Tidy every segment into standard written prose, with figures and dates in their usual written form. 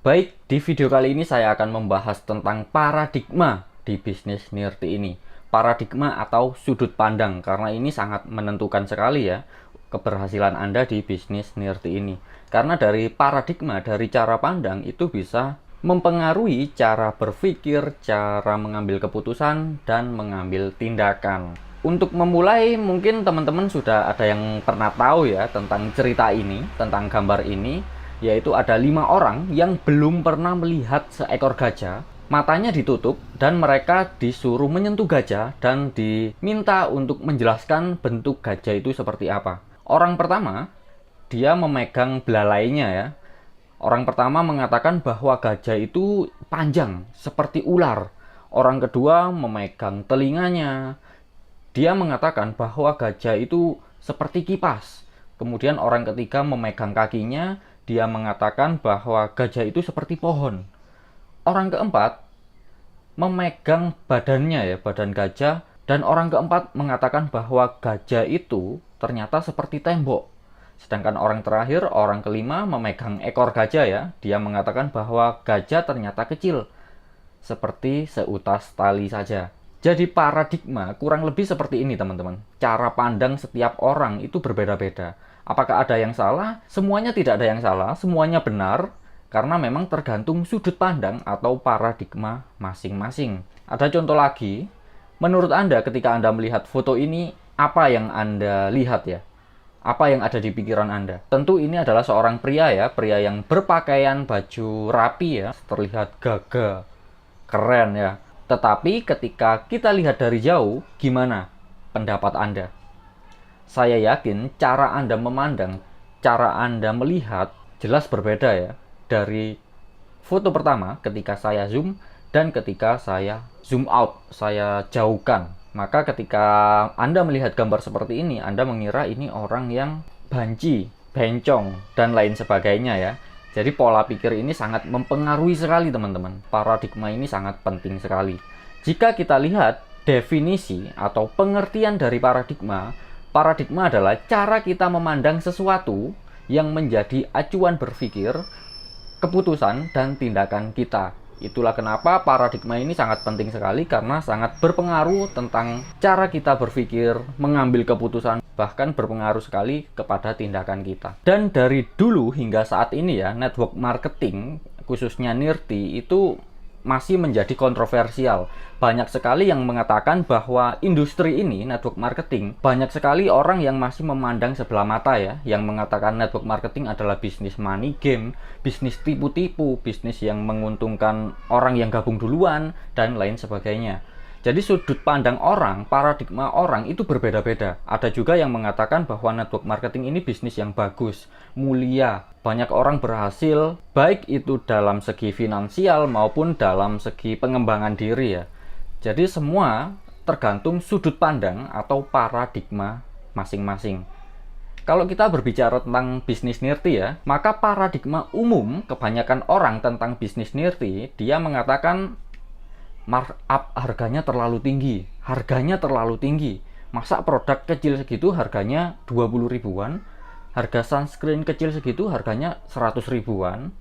Baik, di video kali ini saya akan membahas tentang paradigma di bisnis Nirti ini. Paradigma atau sudut pandang, karena ini sangat menentukan sekali ya keberhasilan Anda di bisnis Nirti ini. Karena dari paradigma, dari cara pandang itu bisa mempengaruhi cara berpikir, cara mengambil keputusan, dan mengambil tindakan. Untuk memulai, mungkin teman-teman sudah ada yang pernah tahu ya tentang cerita ini, tentang gambar ini, yaitu ada 5 orang yang belum pernah melihat seekor gajah. Matanya ditutup dan mereka disuruh menyentuh gajah dan diminta untuk menjelaskan bentuk gajah itu seperti apa. Orang pertama, dia memegang belalainya ya. Orang pertama mengatakan bahwa gajah itu panjang seperti ular. Orang kedua memegang telinganya. Dia mengatakan bahwa gajah itu seperti kipas. Kemudian orang ketiga memegang kakinya. Dia mengatakan bahwa gajah itu seperti pohon. Orang keempat memegang badannya ya, badan gajah. Dan orang keempat mengatakan bahwa gajah itu ternyata seperti tembok. Sedangkan orang terakhir, orang kelima memegang ekor gajah ya. Dia mengatakan bahwa gajah ternyata kecil, seperti seutas tali saja. Jadi paradigma kurang lebih seperti ini teman-teman. Cara pandang setiap orang itu berbeda-beda. Apakah ada yang salah? Semuanya tidak ada yang salah, semuanya benar. Karena memang tergantung sudut pandang atau paradigma masing-masing. Ada contoh lagi. Menurut Anda ketika Anda melihat foto ini, apa yang Anda lihat ya? Apa yang ada di pikiran Anda? Tentu ini adalah seorang pria ya. Pria yang berpakaian baju rapi ya. Terlihat gagah, keren ya. Tetapi ketika kita lihat dari jauh, gimana pendapat Anda? Saya yakin cara Anda memandang, cara Anda melihat jelas berbeda ya. Dari foto pertama ketika saya zoom dan ketika saya zoom out, saya jauhkan. Maka ketika Anda melihat gambar seperti ini, Anda mengira ini orang yang banci, bencong, dan lain sebagainya ya. Jadi pola pikir ini sangat mempengaruhi sekali teman-teman. Paradigma ini sangat penting sekali. Jika kita lihat definisi atau pengertian dari paradigma, paradigma adalah cara kita memandang sesuatu yang menjadi acuan berpikir, keputusan, dan tindakan kita. Itulah kenapa paradigma ini sangat penting sekali karena sangat berpengaruh tentang cara kita berpikir, mengambil keputusan, bahkan berpengaruh sekali kepada tindakan kita. Dan dari dulu hingga saat ini ya, network marketing, khususnya Nirti, itu masih menjadi kontroversial. Banyak sekali yang mengatakan bahwa industri ini, network marketing, banyak sekali orang yang masih memandang sebelah mata ya, yang mengatakan network marketing adalah bisnis money game, bisnis tipu-tipu, bisnis yang menguntungkan orang yang gabung duluan, dan lain sebagainya. Jadi sudut pandang orang, paradigma orang itu berbeda-beda. Ada juga yang mengatakan bahwa network marketing ini bisnis yang bagus, mulia. Banyak orang berhasil, baik itu dalam segi finansial maupun dalam segi pengembangan diri ya. Jadi semua tergantung sudut pandang atau paradigma masing-masing. Kalau kita berbicara tentang bisnis Nirti ya, maka paradigma umum kebanyakan orang tentang bisnis Nirti, dia mengatakan markup harganya terlalu tinggi. Harganya terlalu tinggi. Masa produk kecil segitu harganya 20 ribuan? Harga sunscreen kecil segitu harganya 100 ribuan?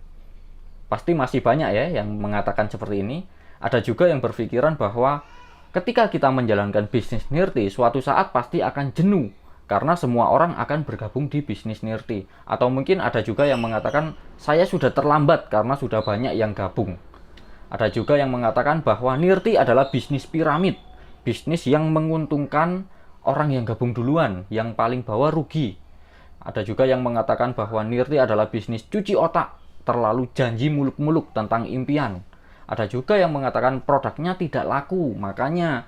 Pasti masih banyak ya yang mengatakan seperti ini. Ada juga yang berpikiran bahwa ketika kita menjalankan bisnis Nirti, suatu saat pasti akan jenuh. Karena semua orang akan bergabung di bisnis Nirti. Atau mungkin ada juga yang mengatakan saya sudah terlambat karena sudah banyak yang gabung. Ada juga yang mengatakan bahwa Nirti adalah bisnis piramid. Bisnis yang menguntungkan orang yang gabung duluan, yang paling bawah rugi. Ada juga yang mengatakan bahwa Nirti adalah bisnis cuci otak, terlalu janji muluk-muluk tentang impian. Ada juga yang mengatakan produknya tidak laku, makanya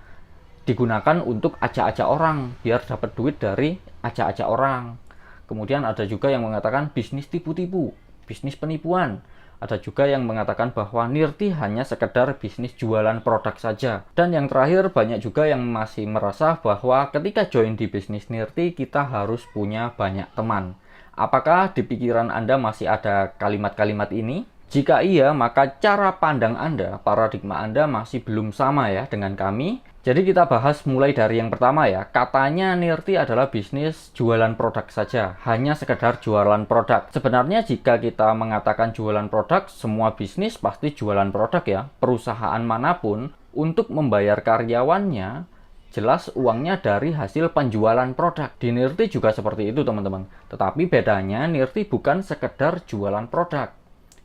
digunakan untuk ajak-ajak orang, biar dapat duit dari ajak-ajak orang. Kemudian ada juga yang mengatakan bisnis tipu-tipu, bisnis penipuan. Ada juga yang mengatakan bahwa Nirti hanya sekedar bisnis jualan produk saja. Dan yang terakhir, banyak juga yang masih merasa bahwa ketika join di bisnis Nirti, kita harus punya banyak teman. Apakah di pikiran Anda masih ada kalimat-kalimat ini? Jika iya, maka cara pandang Anda, paradigma Anda masih belum sama ya dengan kami. Jadi kita bahas mulai dari yang pertama ya. Katanya Nirti adalah bisnis jualan produk saja, hanya sekedar jualan produk. Sebenarnya jika kita mengatakan jualan produk, semua bisnis pasti jualan produk ya. Perusahaan manapun untuk membayar karyawannya, jelas uangnya dari hasil penjualan produk. Di Nirti juga seperti itu teman-teman. Tetapi bedanya Nirti bukan sekedar jualan produk.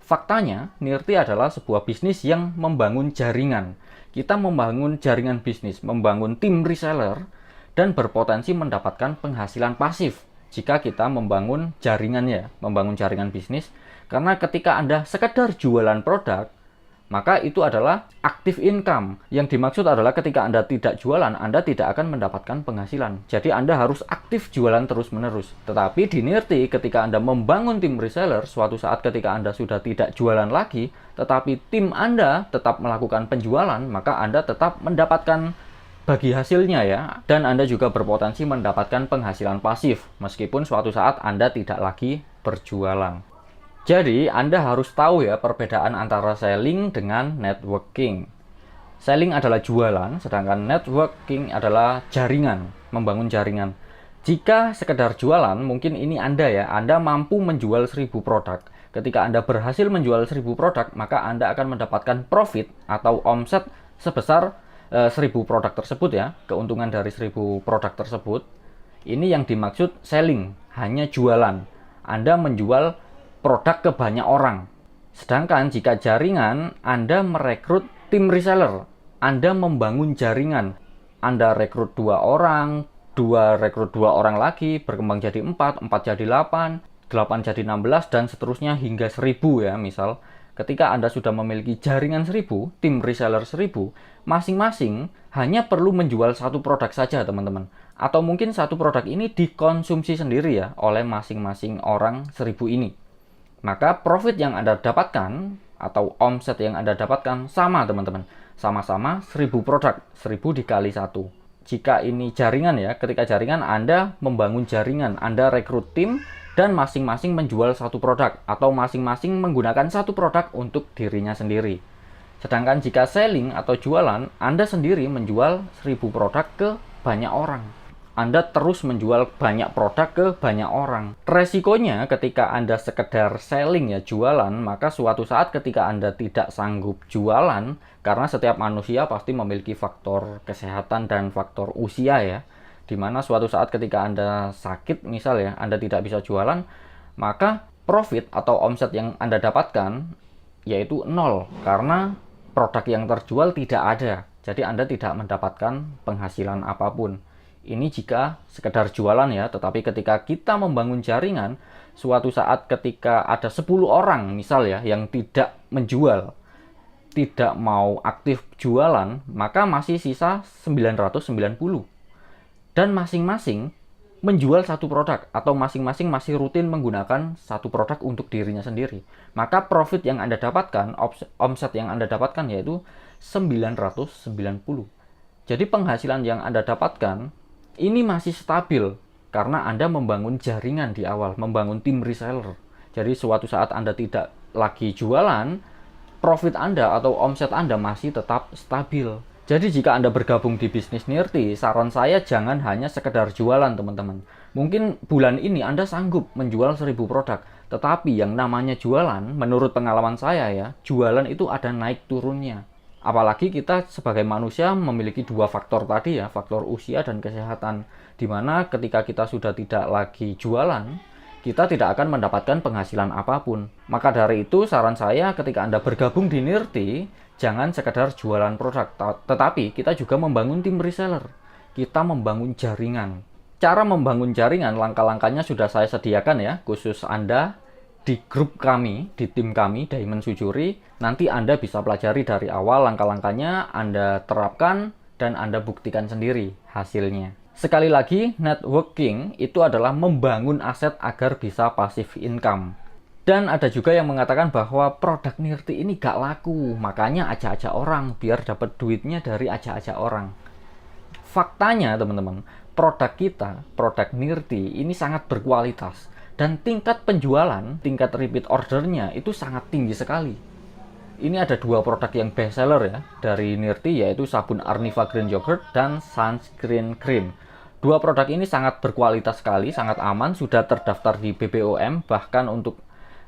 Faktanya, Nirti adalah sebuah bisnis yang membangun jaringan. Kita membangun jaringan bisnis, membangun tim reseller, dan berpotensi mendapatkan penghasilan pasif jika kita membangun jaringannya, membangun jaringan bisnis. Karena ketika Anda sekedar jualan produk, maka itu adalah active income. Yang dimaksud adalah ketika Anda tidak jualan, Anda tidak akan mendapatkan penghasilan. Jadi Anda harus aktif jualan terus-menerus. Tetapi di Nirti, ketika Anda membangun tim reseller, suatu saat ketika Anda sudah tidak jualan lagi, tetapi tim Anda tetap melakukan penjualan, maka Anda tetap mendapatkan bagi hasilnya ya. Dan Anda juga berpotensi mendapatkan penghasilan pasif, meskipun suatu saat Anda tidak lagi berjualan. Jadi, Anda harus tahu ya perbedaan antara selling dengan networking. Selling adalah jualan, sedangkan networking adalah jaringan, membangun jaringan. Jika sekedar jualan, mungkin ini Anda ya, Anda mampu menjual 1000 produk. Ketika Anda berhasil menjual 1000 produk, maka Anda akan mendapatkan profit atau omset sebesar 1000 produk tersebut ya, keuntungan dari 1000 produk tersebut. Ini yang dimaksud selling, hanya jualan. Anda menjual produk ke banyak orang. Sedangkan jika jaringan, Anda merekrut tim reseller. Anda membangun jaringan. Anda rekrut 2 orang, 2 rekrut 2 orang lagi, berkembang jadi 4, 4 jadi 8, 8 jadi 16, dan seterusnya hingga 1000 ya misal. Ketika Anda sudah memiliki jaringan 1000, tim reseller 1000, masing-masing hanya perlu menjual satu produk saja teman-teman. Atau mungkin satu produk ini dikonsumsi sendiri ya oleh masing-masing orang 1000 ini. Maka profit yang Anda dapatkan atau omset yang Anda dapatkan sama teman-teman. Sama-sama 1000 produk, 1000 dikali 1. Jika ini jaringan ya, ketika jaringan Anda membangun jaringan, Anda rekrut tim dan masing-masing menjual satu produk atau masing-masing menggunakan satu produk untuk dirinya sendiri. Sedangkan jika selling atau jualan, Anda sendiri menjual 1000 produk ke banyak orang. Anda terus menjual banyak produk ke banyak orang. Resikonya ketika Anda sekedar selling ya, jualan, maka suatu saat ketika Anda tidak sanggup jualan, karena setiap manusia pasti memiliki faktor kesehatan dan faktor usia ya, dimana suatu saat ketika Anda sakit misal ya, Anda tidak bisa jualan, maka profit atau omset yang Anda dapatkan yaitu 0, karena produk yang terjual tidak ada. Jadi Anda tidak mendapatkan penghasilan apapun. Ini jika sekedar jualan ya, tetapi ketika kita membangun jaringan, suatu saat ketika ada 10 orang misal ya, yang tidak menjual, tidak mau aktif jualan, maka masih sisa 990. Dan masing-masing menjual satu produk, atau masing-masing masih rutin menggunakan satu produk untuk dirinya sendiri. Maka profit yang Anda dapatkan, omset yang Anda dapatkan yaitu 990. Jadi penghasilan yang Anda dapatkan ini masih stabil karena Anda membangun jaringan di awal, membangun tim reseller. Jadi suatu saat Anda tidak lagi jualan, profit Anda atau omset Anda masih tetap stabil. Jadi jika Anda bergabung di bisnis Nirti, saran saya jangan hanya sekedar jualan teman-teman. Mungkin bulan ini Anda sanggup menjual 1000 produk, tetapi yang namanya jualan, menurut pengalaman saya ya, jualan itu ada naik turunnya. Apalagi kita sebagai manusia memiliki 2 faktor tadi ya, faktor usia dan kesehatan. Dimana ketika kita sudah tidak lagi jualan, kita tidak akan mendapatkan penghasilan apapun. Maka dari itu saran saya ketika Anda bergabung di Nirti, jangan sekedar jualan produk, tetapi kita juga membangun tim reseller. Kita membangun jaringan. Cara membangun jaringan, langkah-langkahnya sudah saya sediakan ya, khusus Anda di grup kami, di tim kami, Diamond Sujuri. Nanti Anda bisa pelajari dari awal langkah-langkahnya, Anda terapkan, dan Anda buktikan sendiri hasilnya. Sekali lagi, networking itu adalah membangun aset agar bisa passive income. Dan ada juga yang mengatakan bahwa produk Nirti ini gak laku, makanya ajak-ajak orang biar dapat duitnya dari ajak-ajak orang. Faktanya teman-teman, produk kita, produk Nirti ini sangat berkualitas. Dan tingkat penjualan, tingkat repeat ordernya itu sangat tinggi sekali. ini ada dua produk yang best seller ya dari Nirti, yaitu sabun Arniva Green Yogurt dan Sunscreen Cream. Dua produk ini sangat berkualitas sekali, sangat aman, sudah terdaftar di BPOM, bahkan untuk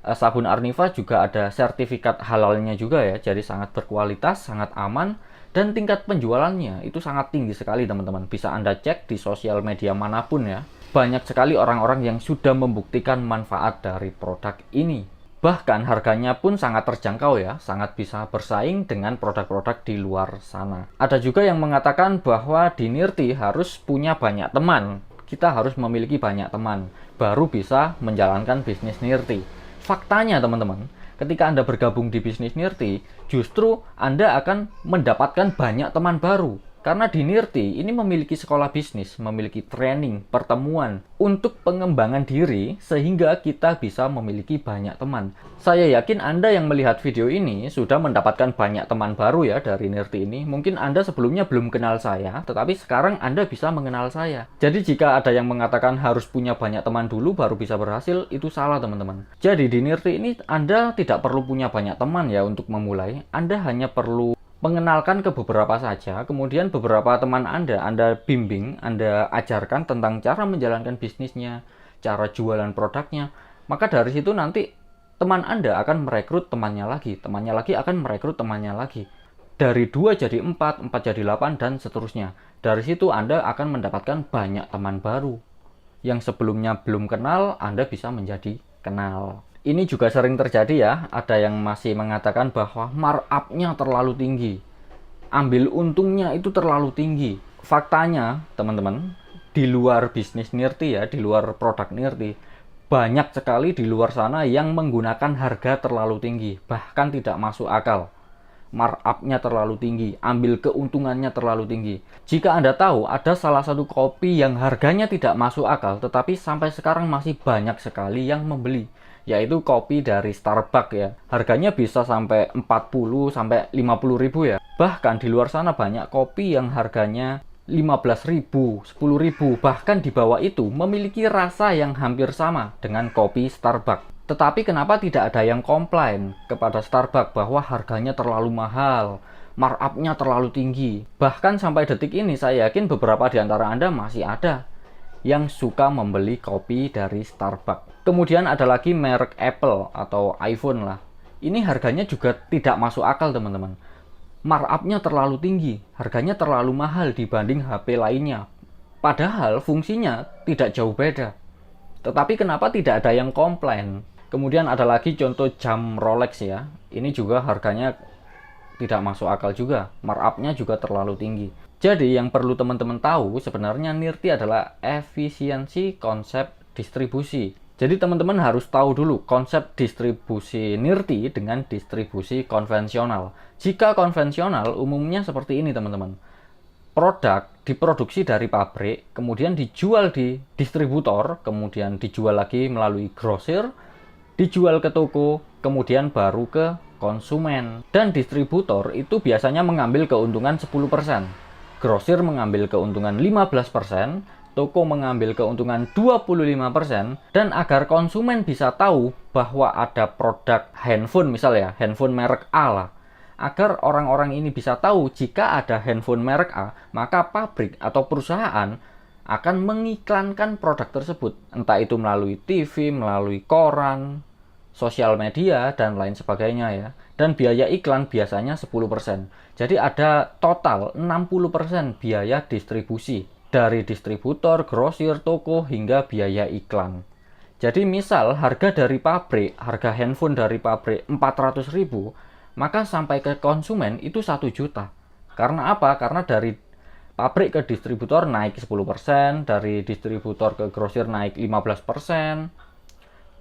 sabun Arniva juga ada sertifikat halalnya juga ya, jadi sangat berkualitas, sangat aman, dan tingkat penjualannya itu sangat tinggi sekali teman-teman. Bisa Anda cek di sosial media manapun ya. Banyak sekali orang-orang yang sudah membuktikan manfaat dari produk ini. Bahkan harganya pun sangat terjangkau ya, sangat bisa bersaing dengan produk-produk di luar sana. Ada juga yang mengatakan bahwa di Nirti harus punya banyak teman. Kita harus memiliki banyak teman, baru bisa menjalankan bisnis Nirti. Faktanya teman-teman, ketika Anda bergabung di bisnis Nirti, justru Anda akan mendapatkan banyak teman baru. Karena di Nirti ini memiliki sekolah bisnis, memiliki training, pertemuan untuk pengembangan diri sehingga kita bisa memiliki banyak teman. Saya yakin Anda yang melihat video ini sudah mendapatkan banyak teman baru ya dari Nirti ini. Mungkin Anda sebelumnya belum kenal saya, tetapi sekarang Anda bisa mengenal saya. Jadi jika ada yang mengatakan harus punya banyak teman dulu baru bisa berhasil, itu salah teman-teman. Jadi di Nirti ini Anda tidak perlu punya banyak teman ya untuk memulai. Anda hanya perlu mengenalkan ke beberapa saja, kemudian beberapa teman Anda bimbing, Anda ajarkan tentang cara menjalankan bisnisnya, cara jualan produknya. Maka dari situ nanti teman Anda akan merekrut temannya lagi akan merekrut temannya lagi. Dari 2 jadi 4, 4 jadi 8, dan seterusnya. Dari situ Anda akan mendapatkan banyak teman baru. Yang sebelumnya belum kenal, Anda bisa menjadi kenal. Ini juga sering terjadi ya, ada yang masih mengatakan bahwa markup-nya terlalu tinggi. Ambil untungnya itu terlalu tinggi. Faktanya, teman-teman, di luar bisnis Nirti ya, di luar produk Nirti, banyak sekali di luar sana yang menggunakan harga terlalu tinggi, bahkan tidak masuk akal. Markup-nya terlalu tinggi, ambil keuntungannya terlalu tinggi. Jika Anda tahu ada salah satu kopi yang harganya tidak masuk akal, tetapi sampai sekarang masih banyak sekali yang membeli, yaitu kopi dari Starbucks ya. Harganya bisa sampai 40 sampai 50 ribu ya. Bahkan di luar sana banyak kopi yang harganya 15 ribu, 10 ribu, bahkan di bawah itu memiliki rasa yang hampir sama dengan kopi Starbucks. Tetapi kenapa tidak ada yang komplain kepada Starbucks bahwa harganya terlalu mahal, markup-nya terlalu tinggi. Bahkan sampai detik ini saya yakin beberapa di antara Anda masih ada yang suka membeli kopi dari Starbucks. Kemudian ada lagi merek Apple atau iPhone lah. Ini harganya juga tidak masuk akal teman-teman. Markup-nya terlalu tinggi, harganya terlalu mahal dibanding HP lainnya. Padahal fungsinya tidak jauh beda. Tetapi kenapa tidak ada yang komplain? Kemudian ada lagi contoh jam Rolex ya. Ini juga harganya tidak masuk akal juga. Markup-nya juga terlalu tinggi. Jadi yang perlu teman-teman tahu sebenarnya Nirti adalah efisiensi konsep distribusi. Jadi teman-teman harus tahu dulu konsep distribusi Nirti dengan distribusi konvensional. Jika konvensional umumnya seperti ini teman-teman. Produk diproduksi dari pabrik, kemudian dijual di distributor, kemudian dijual lagi melalui grosir, dijual ke toko, kemudian baru ke konsumen. Dan distributor itu biasanya mengambil keuntungan 10%. Grosir mengambil keuntungan 15%, toko mengambil keuntungan 25%, dan agar konsumen bisa tahu bahwa ada produk handphone misalnya, handphone merek A lah. Agar orang-orang ini bisa tahu jika ada handphone merek A, maka pabrik atau perusahaan akan mengiklankan produk tersebut. Entah itu melalui TV, melalui koran, sosial media, dan lain sebagainya ya. Dan biaya iklan biasanya 10%. Jadi ada total 60% biaya distribusi. Dari distributor, grosir, toko, hingga biaya iklan. Jadi misal harga dari pabrik, harga handphone dari pabrik 400 ribu, maka sampai ke konsumen itu 1 juta. Karena apa? Karena dari pabrik ke distributor naik 10%, dari distributor ke grosir naik 15%,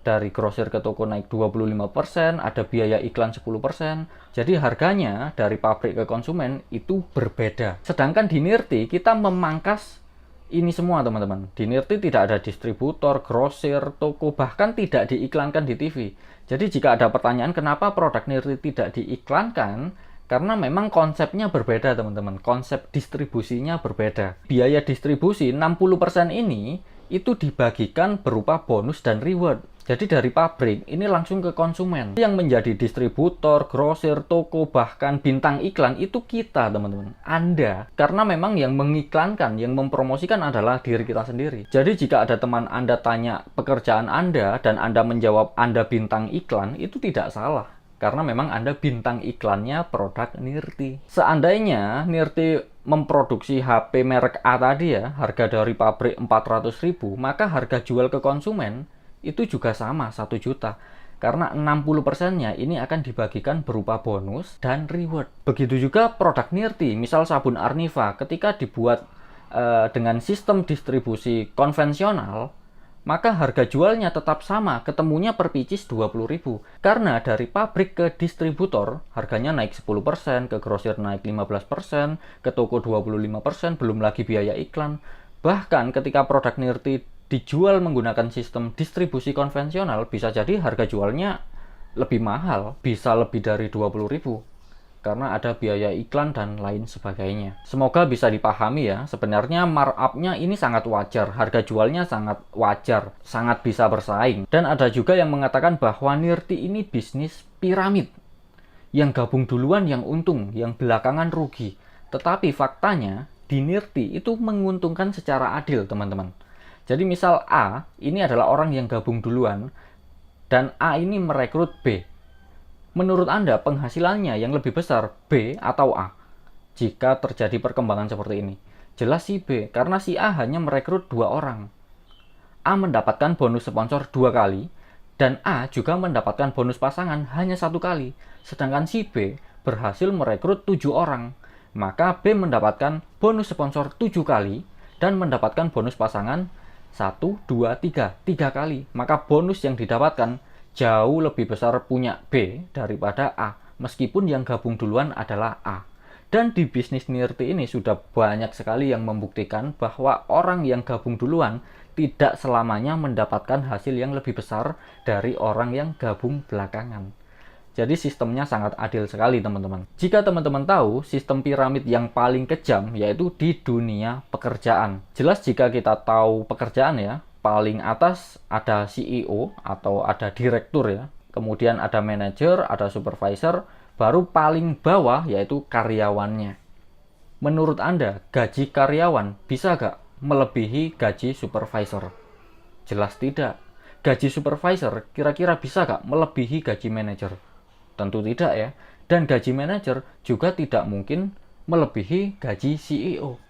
dari grosir ke toko naik 25%, ada biaya iklan 10%. Jadi harganya dari pabrik ke konsumen itu berbeda. Sedangkan di Nirti kita memangkas ini semua teman-teman. Di Nirti tidak ada distributor, grosir, toko, bahkan tidak diiklankan di TV. Jadi jika ada pertanyaan kenapa produk Nirti tidak diiklankan, karena memang konsepnya berbeda teman-teman. Konsep distribusinya berbeda. Biaya distribusi 60% ini itu dibagikan berupa bonus dan reward. Jadi dari pabrik ini langsung ke konsumen. Yang menjadi distributor, grosir, toko, bahkan bintang iklan itu kita, teman-teman. Anda. Karena memang yang mengiklankan, yang mempromosikan adalah diri kita sendiri. Jadi jika ada teman Anda tanya pekerjaan Anda dan Anda menjawab Anda bintang iklan, itu tidak salah. Karena memang Anda bintang iklannya produk Nirti. Seandainya Nirti memproduksi HP merek A tadi ya, harga dari pabrik 400.000, maka harga jual ke konsumen itu juga sama 1 juta. Karena 60%-nya ini akan dibagikan berupa bonus dan reward. Begitu juga produk Nirti, misal sabun Arniva, ketika dibuat dengan sistem distribusi konvensional, maka harga jualnya tetap sama, ketemunya per pieces 20.000. Karena dari pabrik ke distributor, harganya naik 10%, ke grosir naik 15%, ke toko 25%, belum lagi biaya iklan. Bahkan ketika produk Nirti dijual menggunakan sistem distribusi konvensional, bisa jadi harga jualnya lebih mahal, bisa lebih dari 20.000 karena ada biaya iklan dan lain sebagainya. Semoga bisa dipahami ya. Sebenarnya markup-nya ini sangat wajar, harga jualnya sangat wajar, sangat bisa bersaing. Dan ada juga yang mengatakan bahwa Nirti ini bisnis piramid. Yang gabung duluan yang untung, yang belakangan rugi. Tetapi faktanya di Nirti itu menguntungkan secara adil, teman-teman. Jadi misal A, ini adalah orang yang gabung duluan, dan A ini merekrut B. Menurut Anda, penghasilannya yang lebih besar B atau A? Jika terjadi perkembangan seperti ini. Jelas si B, karena si A hanya merekrut 2 orang. A mendapatkan bonus sponsor 2 kali, dan A juga mendapatkan bonus pasangan hanya 1 kali. Sedangkan si B berhasil merekrut 7 orang. Maka B mendapatkan bonus sponsor 7 kali, dan mendapatkan bonus pasangan 1, 2, 3 kali. Maka bonus yang didapatkan jauh lebih besar punya B daripada A, meskipun yang gabung duluan adalah A. Dan di bisnis Nirti ini sudah banyak sekali yang membuktikan bahwa orang yang gabung duluan tidak selamanya mendapatkan hasil yang lebih besar dari orang yang gabung belakangan. Jadi sistemnya sangat adil sekali, teman-teman. Jika teman-teman tahu, sistem piramid yang paling kejam yaitu di dunia pekerjaan. Jelas jika kita tahu pekerjaan ya, paling atas ada CEO atau ada direktur ya. Kemudian ada manajer, ada supervisor, baru paling bawah yaitu karyawannya. Menurut Anda, gaji karyawan bisa nggak melebihi gaji supervisor? Jelas tidak. Gaji supervisor kira-kira bisa nggak melebihi gaji manajer? Tentu tidak ya. Dan gaji manajer juga tidak mungkin melebihi gaji CEO.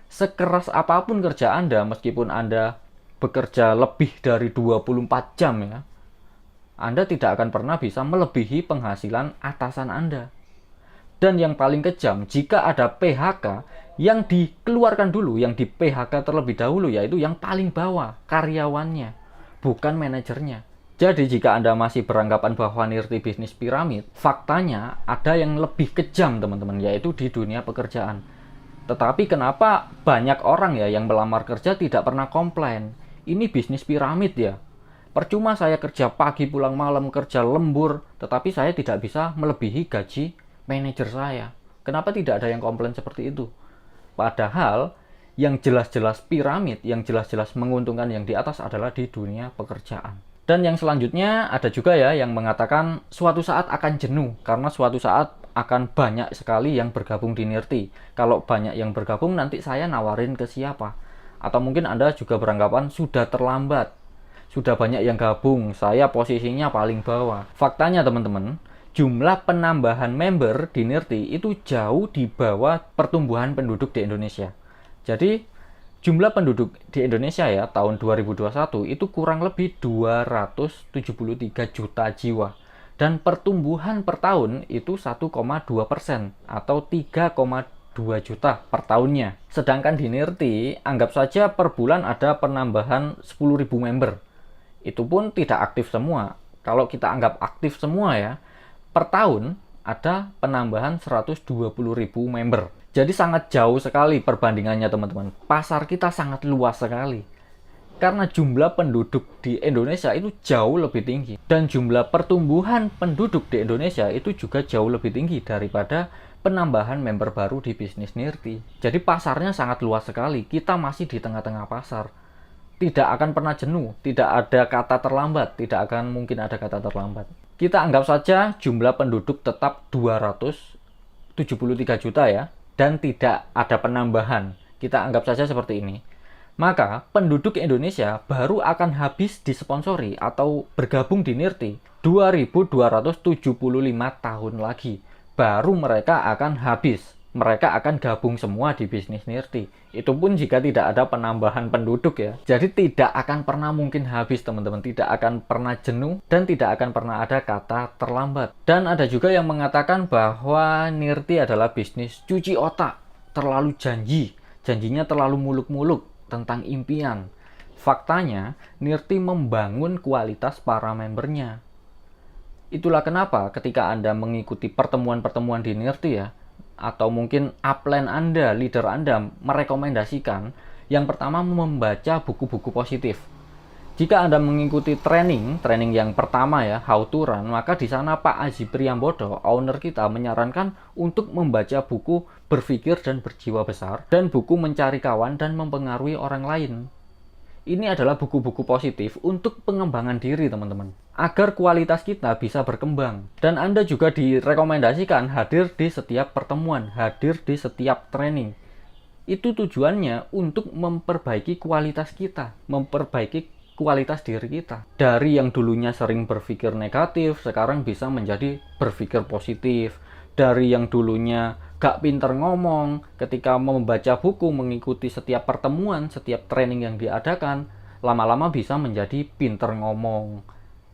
Sekeras apapun kerja Anda, meskipun Anda bekerja lebih dari 24 jam ya, Anda tidak akan pernah bisa melebihi penghasilan atasan Anda. Dan yang paling kejam, jika ada PHK, yang dikeluarkan dulu, yang di PHK terlebih dahulu, yaitu yang paling bawah, karyawannya, bukan manajernya. Jadi jika Anda masih beranggapan bahwa Nirti bisnis piramid, faktanya ada yang lebih kejam, teman-teman, yaitu di dunia pekerjaan. Tetapi kenapa banyak orang ya yang melamar kerja tidak pernah komplain? Ini bisnis piramid ya. Percuma saya kerja pagi pulang malam, kerja lembur, tetapi saya tidak bisa melebihi gaji manajer saya. Kenapa tidak ada yang komplain seperti itu? Padahal yang jelas-jelas piramid, yang jelas-jelas menguntungkan yang di atas adalah di dunia pekerjaan. Dan yang selanjutnya ada juga ya yang mengatakan suatu saat akan jenuh karena suatu saat akan banyak sekali yang bergabung di Nirti. Kalau banyak yang bergabung nanti saya nawarin ke siapa? Atau mungkin Anda juga beranggapan sudah terlambat. Sudah banyak yang gabung, saya posisinya paling bawah. Faktanya teman-teman, jumlah penambahan member di Nirti itu jauh di bawah pertumbuhan penduduk di Indonesia. Jadi jumlah penduduk di Indonesia ya tahun 2021 itu kurang lebih 273 juta jiwa. Dan pertumbuhan per tahun itu 1,2% atau 3,2 juta per tahunnya. Sedangkan di Nirti, anggap saja per bulan ada penambahan 10.000 member. Itu pun tidak aktif semua. Kalau kita anggap aktif semua ya, per tahun ada penambahan 120.000 member. Jadi sangat jauh sekali perbandingannya teman-teman. Pasar kita sangat luas sekali. Karena jumlah penduduk di Indonesia itu jauh lebih tinggi. Dan jumlah pertumbuhan penduduk di Indonesia itu juga jauh lebih tinggi daripada penambahan member baru di bisnis Nirti. Jadi pasarnya sangat luas sekali. Kita masih di tengah-tengah pasar. tidak akan pernah jenuh, tidak ada kata terlambat, tidak akan mungkin ada kata terlambat. Kita anggap saja jumlah penduduk tetap 273 juta ya, dan tidak ada penambahan. Kita anggap saja seperti ini. Maka penduduk Indonesia baru akan habis disponsori atau bergabung di Nirti 2275 tahun lagi. Baru mereka akan habis. Mereka akan gabung semua di bisnis Nirti. Itu pun jika tidak ada penambahan penduduk ya. Jadi tidak akan pernah mungkin habis teman-teman. Tidak akan pernah jenuh dan tidak akan pernah ada kata terlambat. Dan ada juga yang mengatakan bahwa Nirti adalah bisnis cuci otak. Terlalu janji. Janjinya terlalu muluk-muluk tentang impian. Faktanya, Nirti membangun kualitas para membernya. Itulah kenapa ketika Anda mengikuti pertemuan-pertemuan di Nirti ya, atau mungkin upline Anda, leader Anda merekomendasikan yang pertama membaca buku-buku positif. Jika Anda mengikuti training yang pertama ya, How to Run, maka di sana Pak Aji Priyambodo, owner kita, menyarankan untuk membaca buku Berpikir dan Berjiwa Besar dan buku Mencari Kawan dan Mempengaruhi Orang Lain. Ini adalah buku-buku positif untuk pengembangan diri teman-teman, agar kualitas kita bisa berkembang. Dan Anda juga direkomendasikan hadir di setiap pertemuan, hadir di setiap training. Itu tujuannya untuk memperbaiki kualitas kita, memperbaiki kualitas diri kita. Dari yang dulunya sering berpikir negatif, sekarang bisa menjadi berpikir positif. Dari yang dulunya gak pinter ngomong, ketika membaca buku, mengikuti setiap pertemuan, setiap training yang diadakan, lama-lama bisa menjadi pinter ngomong,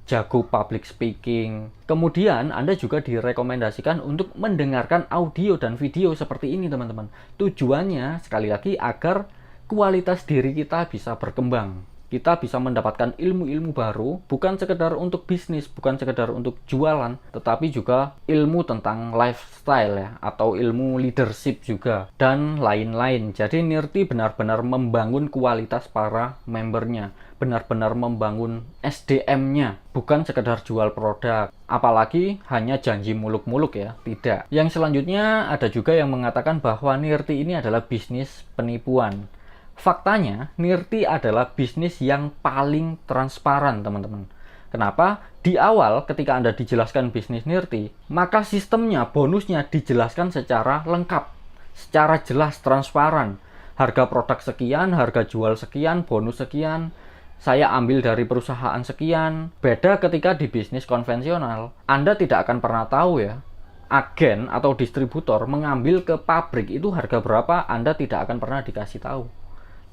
jago public speaking. Kemudian Anda juga direkomendasikan untuk mendengarkan audio dan video seperti ini teman-teman. Tujuannya sekali lagi agar kualitas diri kita bisa berkembang. Kita bisa mendapatkan ilmu-ilmu baru, bukan sekedar untuk bisnis, bukan sekedar untuk jualan, tetapi juga ilmu tentang lifestyle ya, atau ilmu leadership juga, dan lain-lain. Jadi Nirti benar-benar membangun kualitas para membernya, benar-benar membangun SDM-nya, bukan sekedar jual produk. Apalagi hanya janji muluk-muluk ya, tidak. Yang selanjutnya ada juga yang mengatakan bahwa Nirti ini adalah bisnis penipuan. Faktanya, Nirti adalah bisnis yang paling transparan, teman-teman. Kenapa? Di awal, ketika Anda dijelaskan bisnis Nirti, maka sistemnya, bonusnya dijelaskan secara lengkap, secara jelas, transparan. Harga produk sekian, harga jual sekian, bonus sekian, saya ambil dari perusahaan sekian. Beda ketika di bisnis konvensional, Anda tidak akan pernah tahu ya, agen atau distributor mengambil ke pabrik itu harga berapa, Anda tidak akan pernah dikasih tahu.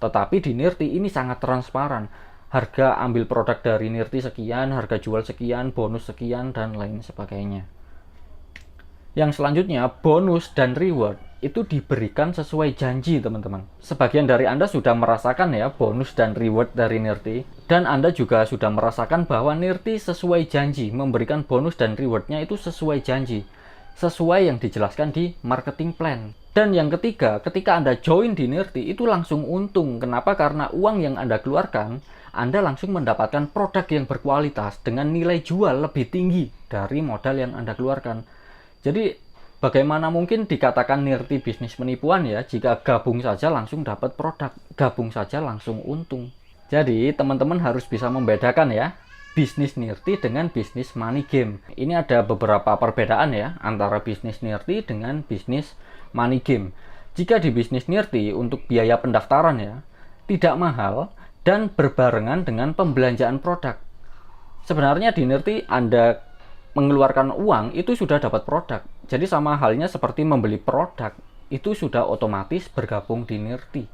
Tetapi di Nirti ini sangat transparan. Harga ambil produk dari Nirti sekian, harga jual sekian, bonus sekian, dan lain sebagainya. Yang selanjutnya, bonus dan reward itu diberikan sesuai janji teman-teman. Sebagian dari Anda sudah merasakan ya bonus dan reward dari Nirti. Dan Anda juga sudah merasakan bahwa Nirti sesuai janji, memberikan bonus dan rewardnya itu sesuai janji, sesuai yang dijelaskan di marketing plan. Dan yang ketiga, ketika Anda join di Nirti itu langsung untung. Kenapa? Karena uang yang Anda keluarkan, Anda langsung mendapatkan produk yang berkualitas dengan nilai jual lebih tinggi dari modal yang Anda keluarkan. Jadi bagaimana mungkin dikatakan Nirti bisnis penipuan ya, jika gabung saja langsung dapat produk, gabung saja langsung untung. Jadi teman-teman harus bisa membedakan ya, bisnis Nirti dengan bisnis money game. Ini ada beberapa perbedaan ya antara bisnis Nirti dengan bisnis money game. Jika di bisnis Nirti untuk biaya pendaftaran ya tidak mahal dan berbarengan dengan pembelanjaan produk. Sebenarnya di Nirti Anda mengeluarkan uang itu sudah dapat produk. Jadi sama halnya seperti membeli produk, itu sudah otomatis bergabung di Nirti.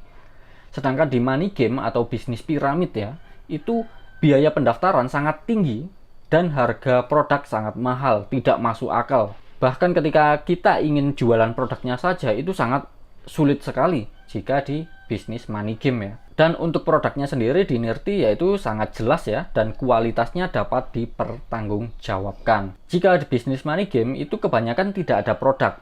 Sedangkan di money game atau bisnis piramid ya, itu biaya pendaftaran sangat tinggi dan harga produk sangat mahal, tidak masuk akal. Bahkan ketika kita ingin jualan produknya saja itu sangat sulit sekali jika di bisnis money game ya. Dan untuk produknya sendiri di Nirti yaitu sangat jelas ya, dan kualitasnya dapat dipertanggungjawabkan. Jika di bisnis money game itu kebanyakan tidak ada produk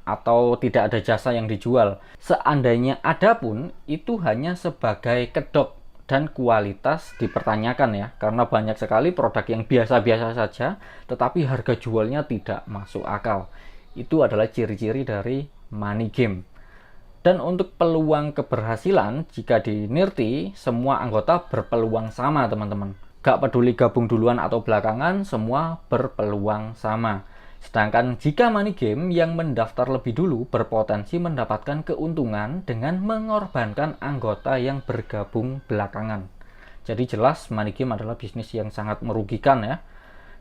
atau tidak ada jasa yang dijual. Seandainya ada pun itu hanya sebagai kedok dan kualitas dipertanyakan ya, karena banyak sekali produk yang biasa-biasa saja tetapi harga jualnya tidak masuk akal. Itu adalah ciri-ciri dari money game. Dan untuk peluang keberhasilan, jika di Nirti, semua anggota berpeluang sama teman-teman. Gak peduli gabung duluan atau belakangan, semua berpeluang sama. Sedangkan jika money game, yang mendaftar lebih dulu berpotensi mendapatkan keuntungan dengan mengorbankan anggota yang bergabung belakangan. Jadi jelas money game adalah bisnis yang sangat merugikan ya.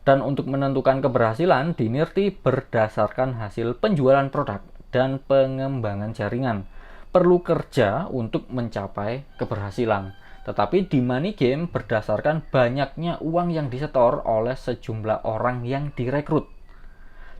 Dan untuk menentukan keberhasilan, di Nirti berdasarkan hasil penjualan produk dan pengembangan jaringan. Perlu kerja untuk mencapai keberhasilan. Tetapi di money game berdasarkan banyaknya uang yang disetor oleh sejumlah orang yang direkrut.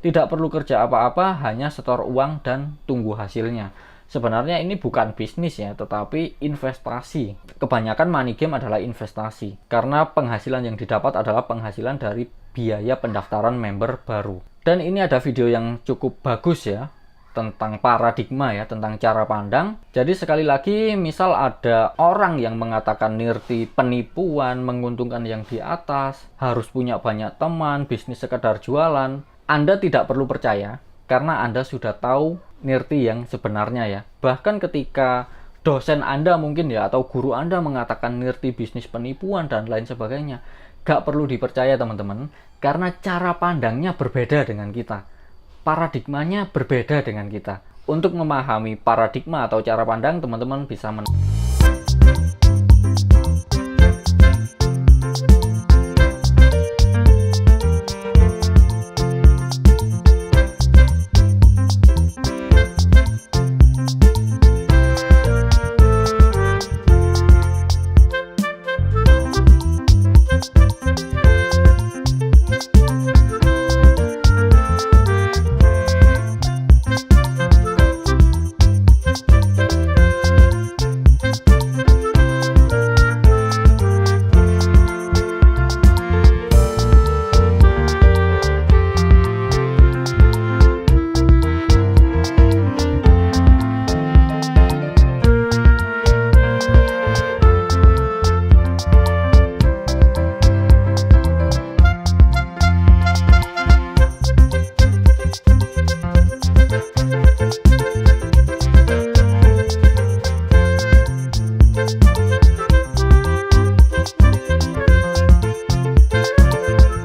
Tidak perlu kerja apa-apa, hanya setor uang dan tunggu hasilnya. Sebenarnya ini bukan bisnis ya, tetapi investasi. Kebanyakan money game adalah investasi. Karena penghasilan yang didapat adalah penghasilan dari biaya pendaftaran member baru. Dan ini ada video yang cukup bagus ya, tentang paradigma ya, tentang cara pandang. Jadi sekali lagi, misal ada orang yang mengatakan Nirti penipuan, menguntungkan yang di atas, harus punya banyak teman, bisnis sekedar jualan, Anda tidak perlu percaya, karena Anda sudah tahu Nirti yang sebenarnya ya. Bahkan ketika dosen Anda mungkin ya, atau guru Anda mengatakan Nirti bisnis penipuan dan lain sebagainya, gak perlu dipercaya teman-teman, karena cara pandangnya berbeda dengan kita. Paradigmanya berbeda dengan kita. Untuk memahami paradigma atau cara pandang, teman-teman bisa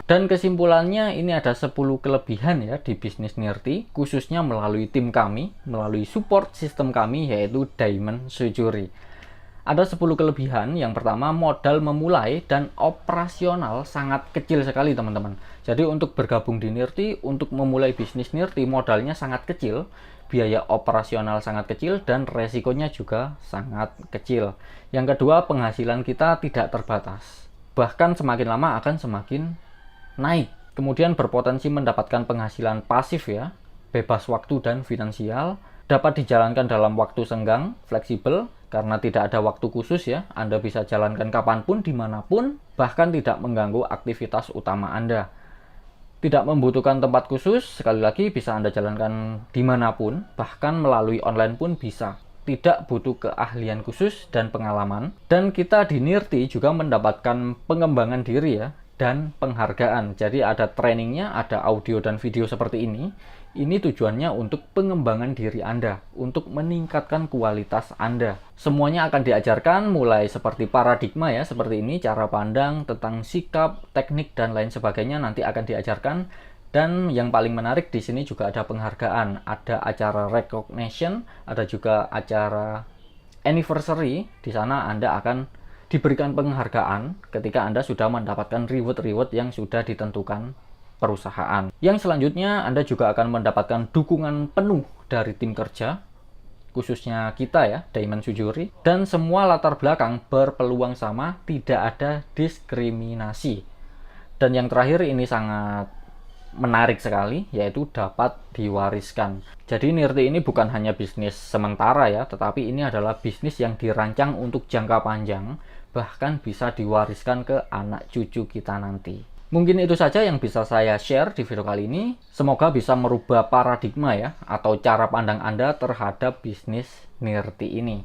Dan kesimpulannya, ini ada 10 kelebihan ya di bisnis Nirti, khususnya melalui tim kami, melalui support sistem kami, yaitu Diamond Sujuri. Ada 10 kelebihan. Yang pertama, modal memulai dan operasional sangat kecil sekali teman-teman. Jadi untuk bergabung di Nirti, untuk memulai bisnis Nirti, modalnya sangat kecil, biaya operasional sangat kecil, dan resikonya juga sangat kecil. Yang kedua, penghasilan kita tidak terbatas. Bahkan semakin lama akan semakin naik. Kemudian berpotensi mendapatkan penghasilan pasif ya, bebas waktu dan finansial, dapat dijalankan dalam waktu senggang, fleksibel, karena tidak ada waktu khusus ya, Anda bisa jalankan kapanpun, dimanapun, bahkan tidak mengganggu aktivitas utama Anda. Tidak membutuhkan tempat khusus, sekali lagi bisa Anda jalankan dimanapun, bahkan melalui online pun bisa. Tidak butuh keahlian khusus dan pengalaman. Dan kita di Nirti juga mendapatkan pengembangan diri ya, dan penghargaan. Jadi ada trainingnya, ada audio dan video seperti ini. Ini tujuannya untuk pengembangan diri Anda, untuk meningkatkan kualitas Anda. Semuanya akan diajarkan, mulai seperti paradigma ya, seperti ini, cara pandang, tentang sikap, teknik, dan lain sebagainya nanti akan diajarkan. Dan yang paling menarik di sini juga ada penghargaan, ada acara recognition, ada juga acara anniversary. Di sana Anda akan diberikan penghargaan ketika Anda sudah mendapatkan reward-reward yang sudah ditentukan perusahaan. Yang selanjutnya, Anda juga akan mendapatkan dukungan penuh dari tim kerja, khususnya kita ya, Diamond Sujuri, dan semua latar belakang berpeluang sama, tidak ada diskriminasi. Dan yang terakhir ini sangat menarik sekali, yaitu dapat diwariskan. Jadi Nirti ini bukan hanya bisnis sementara ya, tetapi ini adalah bisnis yang dirancang untuk jangka panjang, bahkan bisa diwariskan ke anak cucu kita nanti. Mungkin itu saja yang bisa saya share di video kali ini. Semoga bisa merubah paradigma ya, atau cara pandang Anda terhadap bisnis Nirti ini.